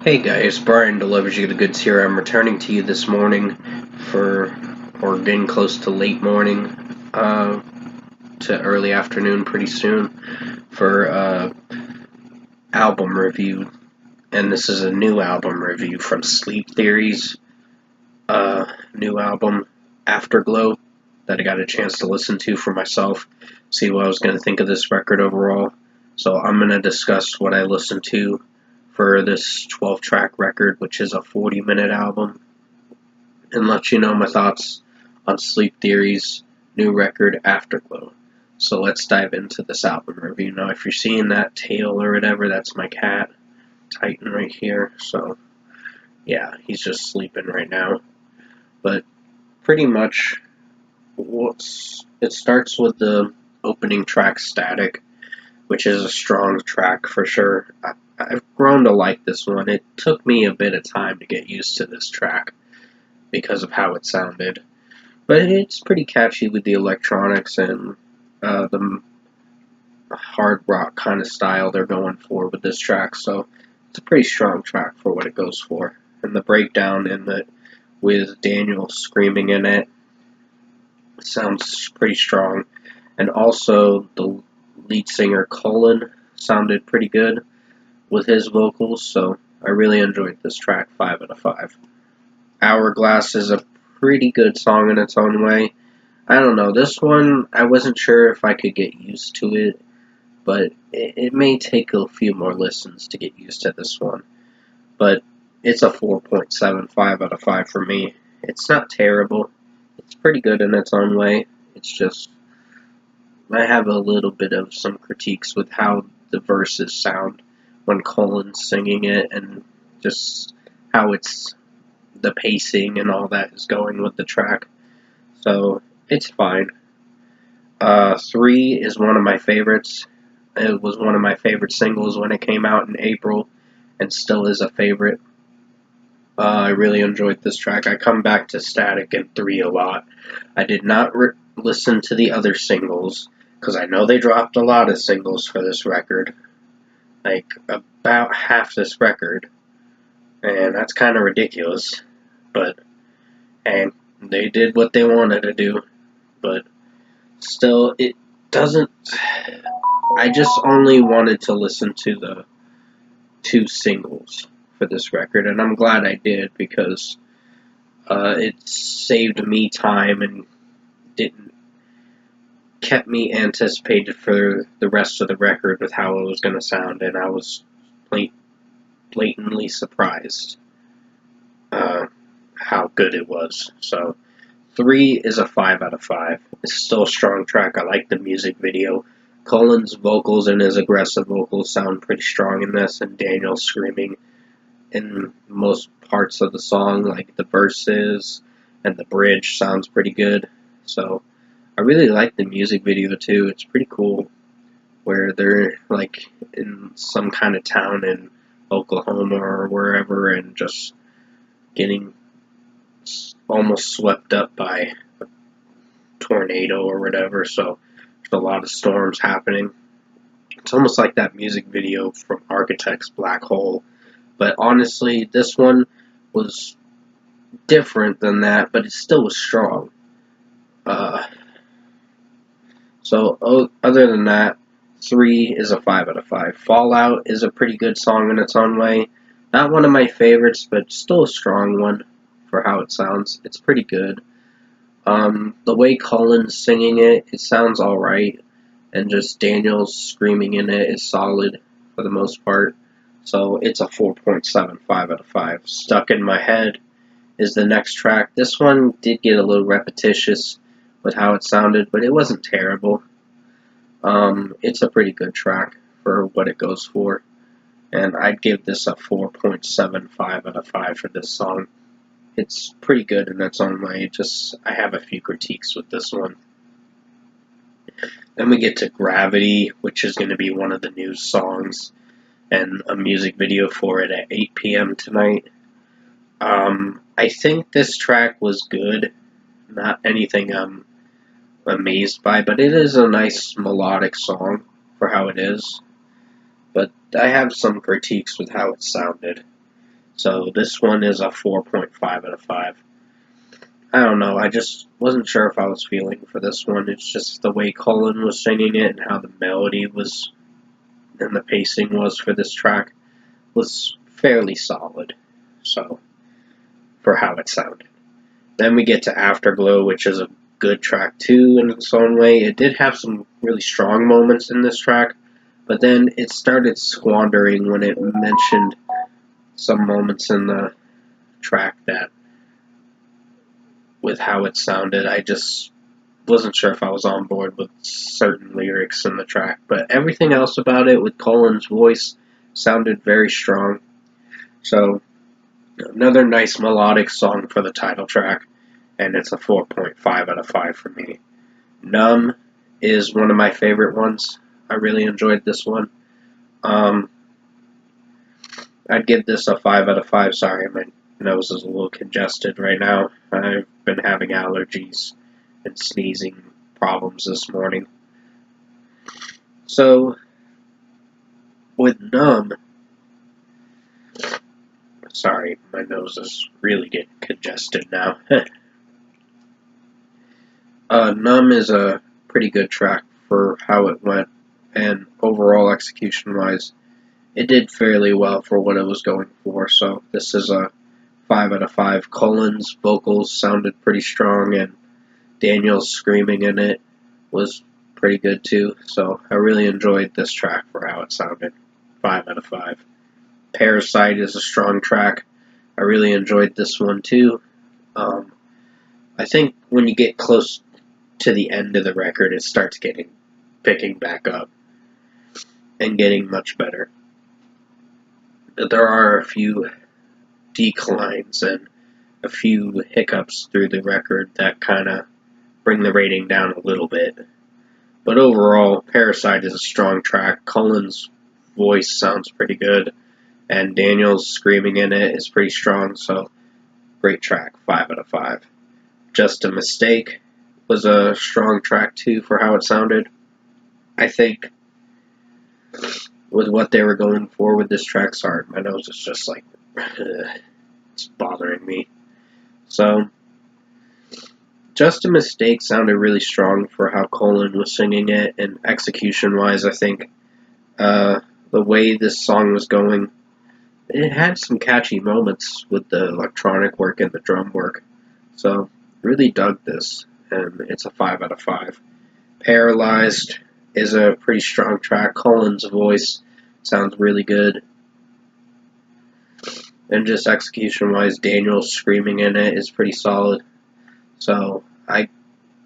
Hey guys, Brian delivers you the goods here. I'm returning to you this morning or getting close to late morning, to early afternoon pretty soon, for album review. And this is a new album review from Sleep Theory's new album, Afterglow, that I got a chance to listen to for myself, see what I was going to think of this record overall. So I'm going to discuss what I listened to for this 12-track record, which is a 40-minute album, and let you know my thoughts on Sleep Theory's new record, Afterglow. So let's dive into this album review. Now, if you're seeing that tail or whatever, that's my cat, Titan, right here. So, yeah, he's just sleeping right now. But pretty much, it starts with the opening track, Static, which is a strong track for sure. I've grown to like this one. It took me a bit of time to get used to this track because of how it sounded. But it's pretty catchy with the electronics and the hard rock kind of style they're going for with this track. So it's a pretty strong track for what it goes for. And the breakdown in it with Daniel screaming in it sounds pretty strong. And also the lead singer Cullen sounded pretty good with his vocals, so I really enjoyed this track. 5 out of 5. Hourglass is a pretty good song in its own way. I don't know, this one, I wasn't sure if I could get used to it, but it may take a few more listens to get used to this one. But it's a 4.75 out of 5 for me. It's not terrible. It's pretty good in its own way. It's just, I have a little bit of some critiques with how the verses sound when Colin's singing it, and just how it's the pacing and all that is going with the track. So it's fine. 3 is one of my favorites. It was one of my favorite singles when it came out in April, and still is a favorite. I really enjoyed this track. I come back to Static and 3 a lot. I did not listen to the other singles, because I know they dropped a lot of singles for this record. Like, about half this record. And that's kind of ridiculous. But, and they did what they wanted to do. But, still, it doesn't... I just only wanted to listen to the 2 singles for this record. And I'm glad I did, because it saved me time and kept me anticipated for the rest of the record with how it was going to sound, and I was blatantly surprised how good it was. So 3 is a 5 out of 5. It's still a strong track. I like the music video. Colin's vocals and his aggressive vocals sound pretty strong in this, and Daniel screaming in most parts of the song, like the verses and the bridge, sounds pretty good. So I really like the music video too. It's pretty cool, where they're like in some kind of town in Oklahoma or wherever, and just getting almost swept up by a tornado or whatever. So there's a lot of storms happening. It's almost like that music video from Architect's Black Hole. But honestly, this one was different than that, but it still was strong. So other than that, 3 is a 5 out of 5. Fallout is a pretty good song in its own way. Not one of my favorites, but still a strong one for how it sounds. It's pretty good. The way Colin's singing it, it sounds alright. And just Daniel's screaming in it is solid for the most part. So it's a 4.75 out of 5. Stuck in My Head is the next track. This one did get a little repetitious with how it sounded, but it wasn't terrible. It's a pretty good track for what it goes for, and I'd give this a 4.75 out of 5 for this song. It's pretty good in its own way, just I have a few critiques with this one. Then we get to Gravity, which is going to be one of the new songs, and a music video for it at 8 p.m. tonight. I think this track was good, not anything I'm amazed by, but it is a nice melodic song for how it is. But I have some critiques with how it sounded. So this one is a 4.5 out of 5. I don't know, I just wasn't sure if I was feeling for this one. It's just the way Cullen was singing it and how the melody was and the pacing was for this track was fairly solid. So, for how it sounded. Then we get to Afterglow, which is a good track too in its own way. It did have some really strong moments in this track, but then it started squandering when it mentioned some moments in the track that, with how it sounded, I just wasn't sure if I was on board with certain lyrics in the track. But everything else about it, with Colin's voice, sounded very strong. So, another nice melodic song for the title track, and it's a 4.5 out of 5 for me. Numb is one of my favorite ones. I really enjoyed this one. I'd give this a 5 out of 5. Sorry, my nose is a little congested right now. I've been having allergies and sneezing problems this morning. So, with Numb, sorry, my nose is really getting congested now. Numb is a pretty good track for how it went, and overall execution-wise, it did fairly well for what it was going for, so this is a 5 out of 5. Colin's vocals sounded pretty strong, and Daniel's screaming in it was pretty good too, so I really enjoyed this track for how it sounded. 5 out of 5. Parasite is a strong track. I really enjoyed this one too. I think when you get close to the end of the record, it starts picking back up and getting much better. But there are a few declines and a few hiccups through the record that kind of bring the rating down a little bit. But overall, Parasite is a strong track. Cullen's voice sounds pretty good, and Daniel's screaming in it is pretty strong, so great track, 5 out of 5. Just a Mistake was a strong track too for how it sounded. I think with what they were going for with this track, sorry, my nose is just like, it's bothering me. So, Just a Mistake sounded really strong for how Cullen was singing it, and execution-wise, I think the way this song was going, it had some catchy moments with the electronic work and the drum work. So, really dug this, and it's a 5 out of 5. Paralyzed is a pretty strong track. Cullen's voice sounds really good. And just execution-wise, Daniel's screaming in it is pretty solid. So I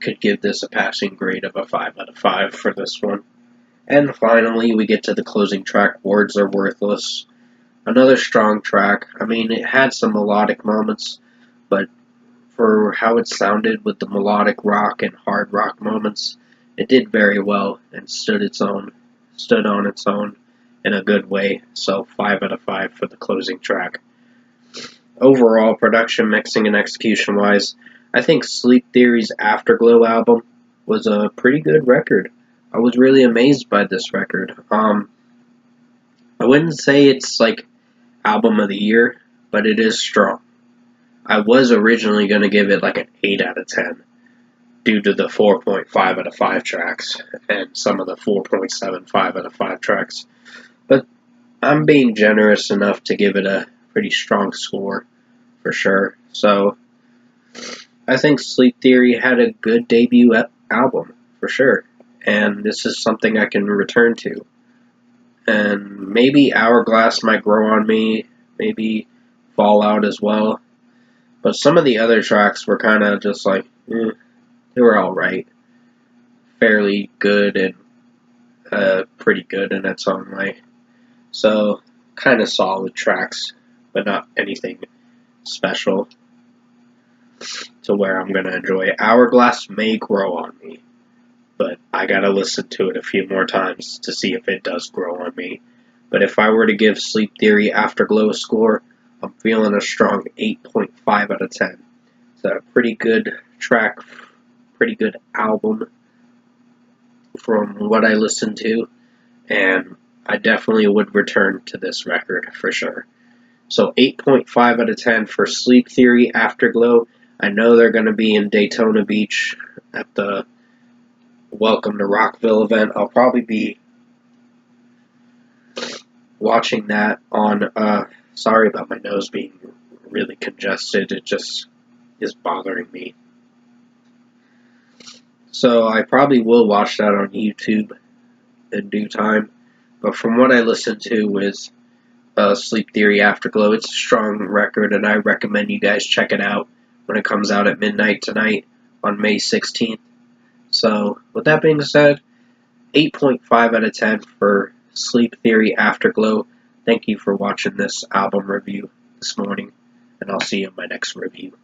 could give this a passing grade of a 5 out of 5 for this one. And finally, we get to the closing track, Words Are Worthless. Another strong track. I mean, it had some melodic moments, but for how it sounded with the melodic rock and hard rock moments, it did very well and stood on its own in a good way. So 5 out of 5 for the closing track. Overall, production, mixing, and execution-wise, I think Sleep Theory's Afterglow album was a pretty good record. I was really amazed by this record. I wouldn't say it's like album of the year, but it is strong. I was originally going to give it like an 8 out of 10 due to the 4.5 out of 5 tracks and some of the 4.75 out of 5 tracks. But I'm being generous enough to give it a pretty strong score for sure. So I think Sleep Theory had a good debut album for sure, and this is something I can return to. And maybe Hourglass might grow on me, maybe Fallout as well. But some of the other tracks were kind of just like, they were alright. Fairly good and pretty good in its own way. So, kind of solid tracks, but not anything special to where I'm going to enjoy it. Hourglass may grow on me, but I got to listen to it a few more times to see if it does grow on me. But if I were to give Sleep Theory Afterglow a score, I'm feeling a strong 8.5 out of 10. It's a pretty good track, pretty good album from what I listened to, and I definitely would return to this record for sure. So 8.5 out of 10 for Sleep Theory Afterglow. I know they're going to be in Daytona Beach at the Welcome to Rockville event. I'll probably be watching that on, sorry about my nose being really congested. It just is bothering me. So I probably will watch that on YouTube in due time. But from what I listened to with Sleep Theory Afterglow, it's a strong record, and I recommend you guys check it out when it comes out at midnight tonight on May 16th. So, with that being said, 8.5 out of 10 for Sleep Theory Afterglow. Thank you for watching this album review this morning, and I'll see you in my next review.